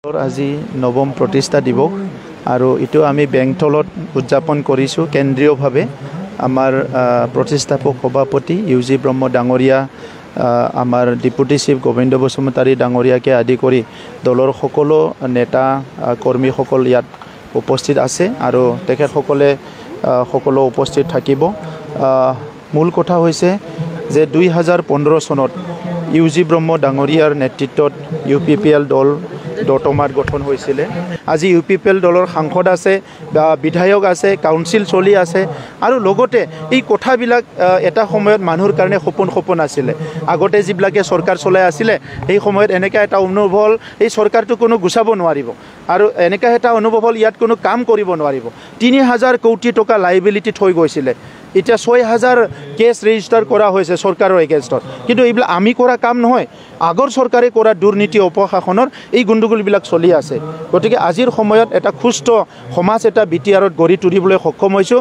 আজি নৱম প্ৰতিষ্ঠা দিৱস আৰু ইটো আমি বেংটলত উদযাপন কৰিছোঁ কেন্দ্ৰীয়ভাৱে আমাৰ প্ৰতিষ্ঠাপক সভাপতি ইউজি ব্ৰহ্ম ডাঙৰীয়া আমাৰ ডিপুটি চিফ গোবিন্দ বসুমতাৰী ডাঙৰীয়াকে আদি কৰি দলৰ সকলো নেতা কৰ্মীসকল ইয়াত উপস্থিত আছে আৰু তেখেতসকলে সকলো উপস্থিত থাকিব। মূল কথা হৈছে যে 2015 চনত ইউজি ব্ৰহ্ম ডাঙৰীয়াৰ নেতৃত্বত UPPL দল দতমাত গঠন হৈছিলে। আজি UPPL দলৰ সাংসদ আছে বা বিধায়ক আছে, কাউন্সিল চলি আছে আৰু লগতে এই কথাবিলাক এটা সময়ত মানুহৰ কাৰণে সপোন আছিলে। আগতে যিবিলাকে চৰকাৰ চলাই আছিলে এই সময়ত এনেকা এটা অনুভৱ হ'ল এই চৰকাৰটো কোনো গুচাব নোৱাৰিব আৰু এনেকা এটা অনুভৱ হ'ল ইয়াত কোনো কাম কৰিব নোৱাৰিব। 3000 কোটি টকা লাইবিলিটি থৈ গৈছিলে। এতিয়া 6000 কেছ ৰেজিষ্টাৰ কৰা হৈছে চৰকাৰৰ এগেইনষ্টত, কিন্তু এইবিলাক আমি কৰা কাম নহয়, আগৰ চৰকাৰে কৰা দুৰ্নীতি অপশাসনৰ এই গণ্ডগোলবিলাক চলি আছে। গতিকে আজিৰ সময়ত এটা সুস্থ সমাজ এটা BTRত গঢ়ি তুলিবলৈ সক্ষম হৈছোঁ।